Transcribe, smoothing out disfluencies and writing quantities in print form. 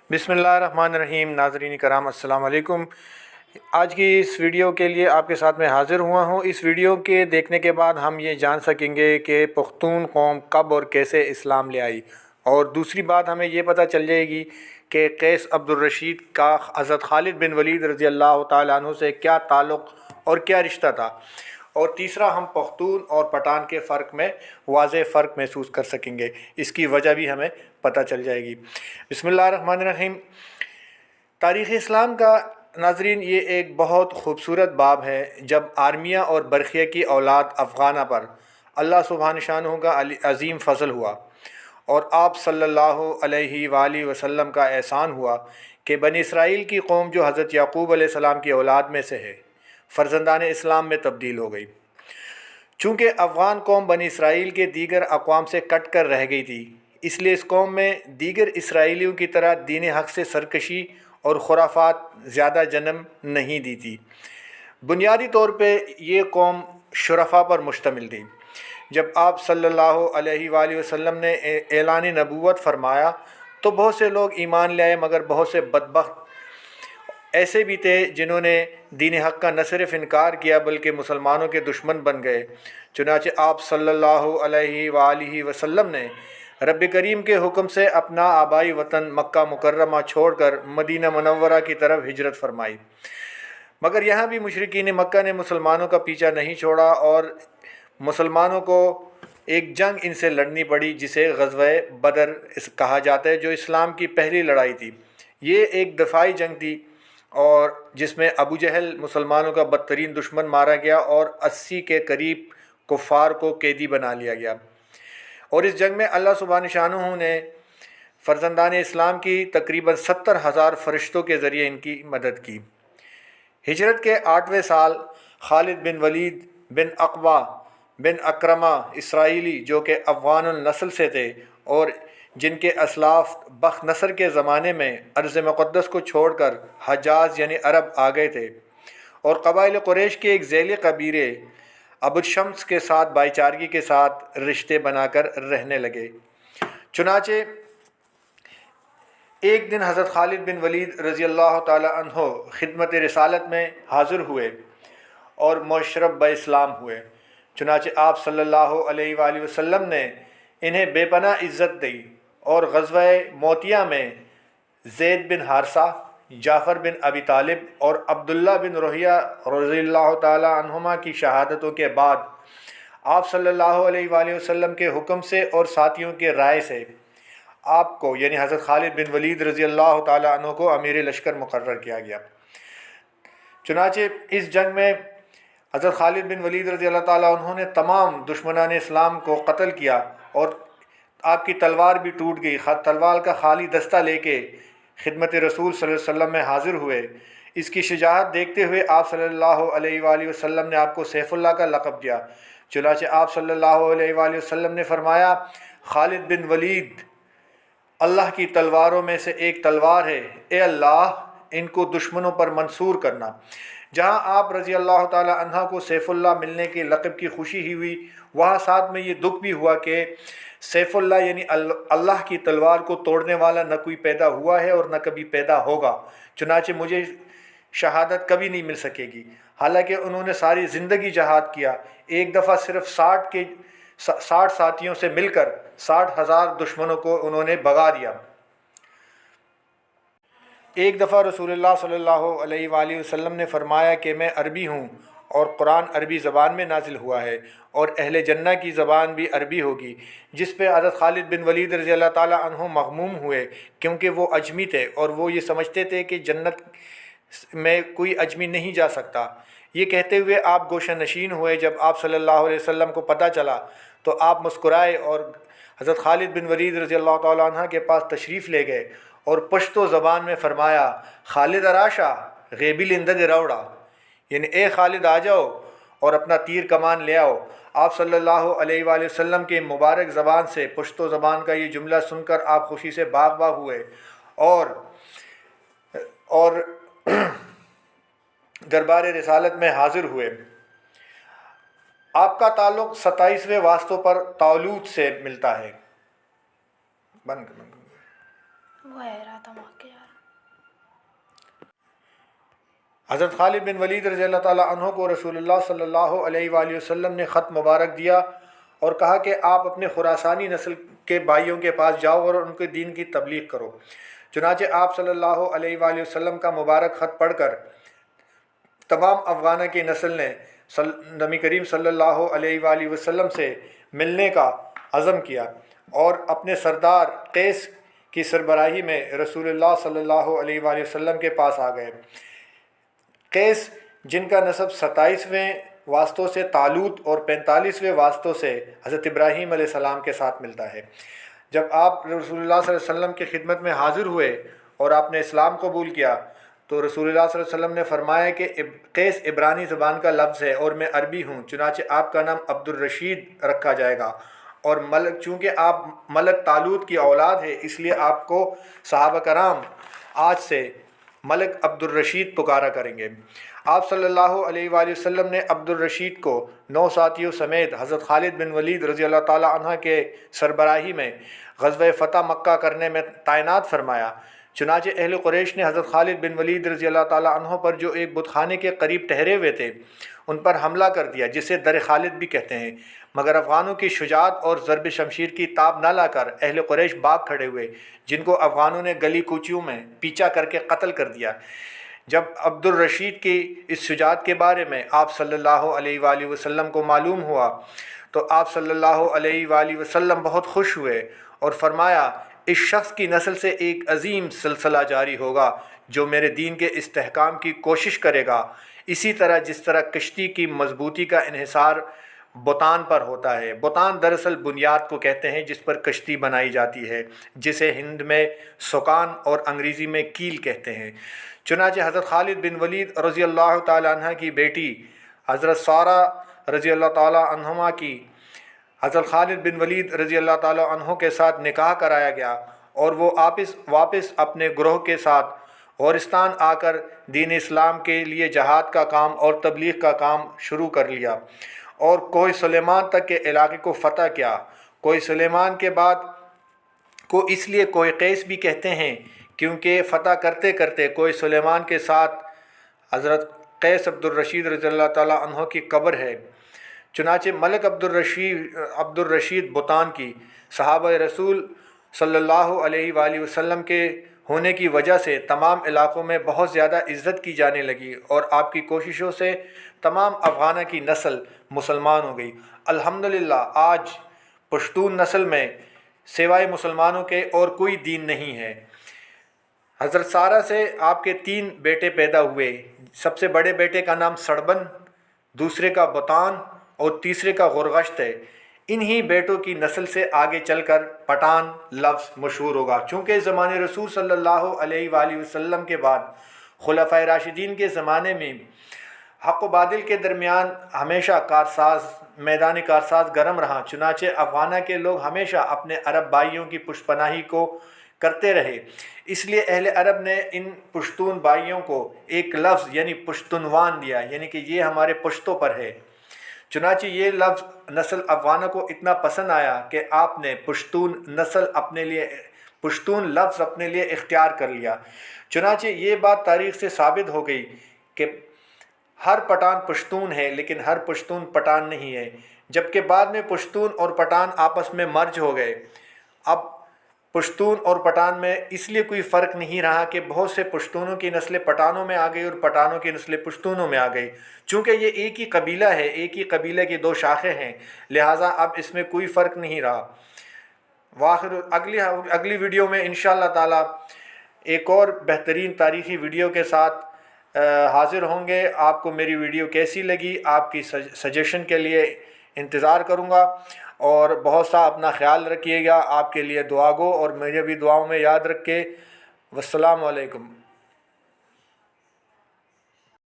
बिस्मिल्लाहिर्रहमानिर्रहीम। नाज़रीन करام अस्सलाम वालेकुम। आज की इस वीडियो के लिए आपके साथ मैं हाज़िर हुआ हूँ। इस वीडियो के देखने के बाद हम ये जान सकेंगे कि पख्तून कौम कब और कैसे इस्लाम ले आई, और दूसरी बात हमें ये पता चल जाएगी कि कैस अब्दुल रशीद का हज़रत खालिद बिन वलीद रज़ी अल्लाह ताला अन्हु से क्या ताल्लुक़ और क्या रिश्ता था, और तीसरा हम पख्तून और पठान के फ़र्क में वाज़ेह फ़र्क महसूस कर सकेंगे। इसकी वजह भी हमें पता चल जाएगी। बिस्मिल्लाहिर्रहमानिर्रहीम। तारीख़ इस्लाम का नाज़रीन ये एक बहुत ख़ूबसूरत बाब है जब आर्मिया और बरखिया की औलाद अफ़गाना पर अल्लाह सुब्हान शानहू का अज़ीम फ़ज़ल हुआ और आप सल्लल्लाहु अलैहि वालैहि वसल्लम का एहसान हुआ कि बनी इसराइल की कौम जो हज़रत याक़ूब अलैहिस्सलाम की औलाद में से है, फ़र्ज़ंदान इस्लाम में तब्दील हो गई। चूँकि अफ़गान कौम बनी इसराइल के दीगर अक़वाम से कट कर रह गई थी, इसलिए इस कौम में दीगर इसराइलियों की तरह दीन हक़ से सरकशी और खुराफात ज़्यादा जन्म नहीं दी थी। बुनियादी तौर पे ये कौम शुरफ़ा पर मुश्तमिल थी। जब आप सल्लल्लाहु अलैहि वालैहि वसल्लम ने ऐलान नबूवत फरमाया तो बहुत से लोग ईमान ले आए, मगर बहुत से बदबख्त ऐसे भी थे जिन्होंने दीन हक़ का न सिर्फ इनकार किया बल्कि मुसलमानों के दुश्मन बन गए। चुनांचे आप सल्लल्लाहु अलैहि वालैहि वसल्लम ने रब करीम के हुक्म से अपना आबाई वतन मक्का मुकर्रमा छोड़कर मदीना मुनव्वरा की तरफ हिजरत फरमाई, मगर यहाँ भी मुशरिकीन मक्का ने मुसलमानों का पीछा नहीं छोड़ा और मुसलमानों को एक जंग इनसे लड़नी पड़ी जिसे ग़ज़वे बदर कहा जाता है, जो इस्लाम की पहली लड़ाई थी। ये एक दफ़ाई जंग थी और जिसमें अबू जहल मुसलमानों का बदतरीन दुश्मन मारा गया और 80 के करीब कुफ़ार को कैदी बना लिया गया। और इस जंग में अल्लाह सुब्हान शानहू ने फ़र्ज़ंदान इस्लाम की तकरीबन 70,000 फ़रिश्तों के ज़रिए इनकी मदद की। हिजरत के 8वें साल खालिद बिन वलीद बिन अक़बा बिन अक्रमा इसराइली, जो कि अफ़गान नस्ल से थे और जिनके असलाफ़ बख नसर के ज़माने में अर्ज़ मुक़द्दस को छोड़कर हजाज़ यानी अरब आ गए थे, और क़बाइल क़ुरैश के एक ज़ैली कबीले अबुल शम्स के साथ भाईचारगी के साथ रिश्ते बनाकर रहने लगे। चुनाचे एक दिन हज़रत खालिद बिन वलीद रज़ी अल्लाह ताला अन्हो खिदमत रिसालत में हाज़िर हुए और मुशर्रफ़ ब इस्लाम हुए। चुनाचे आप सल्लल्लाहु अलैहि वालैहि वसल्लम ने इन्हें बेपनाह इज़्ज़त दी और ग़ज़वे मोतिया में ज़ैद बिन हारसा, जाफ़र बिन अबी तालिब और अब्दुल्ला बिन रहिया रज़ियल्लाहु ताला अन्हुमा की शहादतों के बाद आप सल्लल्लाहु अलैहि वालैहि वसल्लम के हुक्म से और साथियों के राय से आपको यानी हज़रत खालिद बिन वलीद रज़ी अल्लाह ताला अन्हु को अमीर लश्कर मुकर्रर किया गया। चुनाचे इस जंग में हज़रत खालिद बिन वलीद रज़ी अल्लाह ताला अन्हु ने तमाम दुश्मनान इस्लाम को कत्ल किया और आपकी तलवार भी टूट गई। तलवार का खाली दस्ता लेके खिदमत रसूल सल्लल्लाहु अलैहि वसल्लम में हाज़िर हुए। इसकी शुजाअत देखते हुए आप सल्लल्लाहु अलैहि वालैहि वसल्लम ने आपको सैफ़ुल्लाह का लक़ब दिया। चुनांचे आप सल्लल्लाहु अलैहि वालैहि वसल्लम ने फरमाया, खालिद बिन वलीद अल्लाह की तलवारों में से एक तलवार है, ए अल्लाह इनको दुश्मनों पर मंसूर करना। जहाँ आप रज़ी अल्लाह ताला अन्हा को सैफ़ुल्लाह मिलने के लक़ब की खुशी ही हुई, वहाँ साथ में ये दुख भी हुआ कि सैफ़ुल्लाह यानी अल्लाह की तलवार को तोड़ने वाला न कोई पैदा हुआ है और न कभी पैदा होगा। चुनांचे मुझे शहादत कभी नहीं मिल सकेगी। हालांकि उन्होंने सारी ज़िंदगी जहाद किया, एक दफ़ा सिर्फ 60 साथियों से मिलकर 60,000 दुश्मनों को उन्होंने भगा दिया। एक दफ़ा रसूलुल्लाह सल्लल्लाहु अलैहि वालैहि वसल्लम ने फ़रमाया कि मैं अरबी हूँ और कुरान अरबी ज़बान में नाजिल हुआ है और अहले जन्नत की ज़बान भी अरबी होगी, जिस पे हज़रत खालिद बिन वलीद रज़ी अल्लाह ताला अन्हु मग़मूम हुए, क्योंकि वो अजमी थे और वो ये समझते थे कि जन्नत में कोई अजमी नहीं जा सकता। ये कहते हुए आप गोशा नशीन हुए। जब आप सल्लल्लाहु अलैहि वसल्लम को पता चला तो आप मुस्कुराए और हज़रत खालिद बिन वलीद रज़ी अल्लाह ताला अन्हु के पास तशरीफ़ ले गए और पश्तो ज़बान में फ़रमाया, खालिद अराशा ग़ेबिल इंदद रौड़ा, यानी ए खालिद आ जाओ और अपना तीर कमान ले आओ। आप सल्लल्लाहु अलैहि वसल्लम के मुबारक ज़बान से पश्तो ज़बान का ये जुमला सुनकर आप खुशी से बाग बाग हुए और दरबार रिसालत में हाज़िर हुए। आपका ताल्लुक़ 27वें वास्तों पर तालूत से मिलता है। वो है रहा था वहाँ के यार। हज़रत खालिद बिन वलीद रज़ी अल्लाह ताला अन्हो को रसूलुल्लाह सल्लल्लाहु अलैहि वसल्लम ने ख़त मुबारक दिया और कहा कि आप अपने खुरासानी नस्ल के भाइयों के पास जाओ और उनके दीन की तबलीग करो। चुनांचे आप सल्लल्लाहु अलैहि वसल्लम का मुबारक ख़त पढ़कर तमाम अफ़गाना की नस्ल ने नबी करीम सल्लल्लाहु अलैहि वसल्लम से मिलने का अज़म किया और अपने सरदार कैस की सरबराही में रसूलुल्लाह सल्लल्लाहु अलैहि वसल्लम के पास आ गए। कैस जिनका नसब 27वें वास्तों से तालूत और 45वें वास्तों से हज़रत इब्राहीम अलैहिस्सलाम के साथ मिलता है। जब आप रसूलुल्लाह सल्लल्लाहु अलैहि वसल्लम की खिदमत में हाज़िर हुए और आपने इस्लाम कबूल किया तो रसूलुल्लाह सल्लल्लाहु अलैहि वसल्लम ने फरमाया कि कैस इब्रानी ज़बान का लफ्ज़ है और मैं अरबी हूँ, चुनांचे आपका नाम अब्दुल रशीद रखा जाएगा और मलक, चूँकि आप मलक तालूत की औलाद है इसलिए आपको सहाबा कराम आज से मलक अब्दुल रशीद पुकारा करेंगे। आप सल्लल्लाहु अलैहि वसल्लम ने अब्दुल रशीद को 9 साथियों समेत हज़रत खालिद बिन वलीद रज़ी अल्लाह ताला अन्हु के सरबराही में ग़ज़वा फ़तह मक्का करने में तैनात फरमाया। चुनांचे अहले कुरैश ने हज़रत खालिद बिन वलीद रज़ी अल्लाह ताला अन्हु पर जो एक बुतखाने के करीब ठहरे हुए थे उन पर हमला कर दिया, जिसे दर खालिद भी कहते हैं। मगर अफ़गानों की शुजात और ज़रब शमशीर की ताब न लाकर अहले कुरैश भाग खड़े हुए, जिनको अफ़गानों ने गली कूचियों में पीछा करके कत्ल कर दिया। जब अब्दुल रशीद की इस शुजात के बारे में आप सल्लल्लाहु अलैहि वसल्लम को मालूम हुआ तो आप सल्लल्लाहु अलैहि वसल्लम बहुत खुश हुए और फरमाया, इस शख्स की नस्ल से एक अजीम सिलसिला जारी होगा जो मेरे दीन के इस्तेहकाम की कोशिश करेगा, इसी तरह जिस तरह कश्ती की मजबूती का इन्हिसार बुतान पर होता है। बुतान दरअसल बुनियाद को कहते हैं जिस पर कश्ती बनाई जाती है, जिसे हिंद में सुकान और अंग्रेज़ी में कील कहते हैं। चुनांचे हज़रत खालिद बिन वलीद रज़ी अल्लाह ताला अन्हा की बेटी हज़रत सारा रज़ी अल्लाह ताला अन्हुमा की हज़रत खालिद बिन वलीद रज़ी अल्लाह ताला अन्हु के साथ निकाह कराया गया और वो वापस अपने ग्रोह के साथ औरिस्तान आकर दीन इस्लाम के लिए जहाद का काम और तबलीग का काम शुरू कर लिया और कोई सुलेमान तक के इलाके को फ़तह किया। कोई सुलेमान के बाद को इसलिए कोई कैस भी कहते हैं क्योंकि फ़तह करते करते कोई सुलेमान के साथ हज़रत कैस अब्दुल रशीद रज़ी अल्लाह ताला अन्हु की कब्र है। चुनांचे मलक अब्दुल रशीद बुतान की सहाबा रसूल सल्लल्लाहु अलैहि वसल्लम के होने की वजह से तमाम इलाक़ों में बहुत ज़्यादा इज़्ज़त की जाने लगी और आपकी कोशिशों से तमाम अफ़गाना की नस्ल मुसलमान हो गई। अल्हम्दुलिल्लाह आज पश्तून नस्ल में सिवाय मुसलमानों के और कोई दीन नहीं है। हज़रत सारा से आपके 3 बेटे पैदा हुए। सबसे बड़े बेटे का नाम सड़बन, दूसरे का बुतान और तीसरे का गुरगश्त है। इन्हीं बेटों की नस्ल से आगे चलकर पठान लफ्ज़ मशहूर होगा। चूँकि ज़माने रसूल सल्लल्लाहु अलैहि वसल्लम के बाद खुलफ़ाए राशिदीन के ज़माने में हक़ व बातिल के दरमियान हमेशा मैदान कारसाज गर्म रहा। चुनांचे अफ़गाना के लोग हमेशा अपने अरब भाइयों की पुष्पनाही को करते रहे, इसलिए अहले अरब ने इन पश्तून भाइयों को एक लफ्ज़ यानी पश्तूनवान दिया, यानी कि ये हमारे पुश्तों पर है। चुनांचे ये लफ्ज़ नस्ल अफ़गाना को इतना पसंद आया कि आपने पश्तून लफ्ज़ अपने लिए इख्तियार कर लिया। चुनांचे ये बात तारीख़ से साबित हो गई कि हर पठान पश्तून है लेकिन हर पश्तून पठान नहीं है। जबकि बाद में पश्तून और पठान आपस में मर्ज हो गए। अब पश्तून और पठान में इसलिए कोई फ़र्क नहीं रहा कि बहुत से पश्तूनों की नस्लें पठानों में आ गई और पठानों की नस्लें पश्तूनों में आ गई। चूँकि ये एक ही कबीला है, एक ही कबीले की 2 शाखें हैं, लिहाजा अब इसमें कोई फ़र्क नहीं रहा। अगली वीडियो में इंशाअल्लाह ताला एक और बेहतरीन तारीख़ी वीडियो के साथ हाज़िर होंगे। आपको मेरी वीडियो कैसी लगी, आपकी सजेशन के लिए इंतज़ार करूँगा और बहुत सा अपना ख्याल रखिएगा। आपके लिए दुआ गो और मुझे भी दुआओं में याद रखें। वस्सलामु अलैकुम।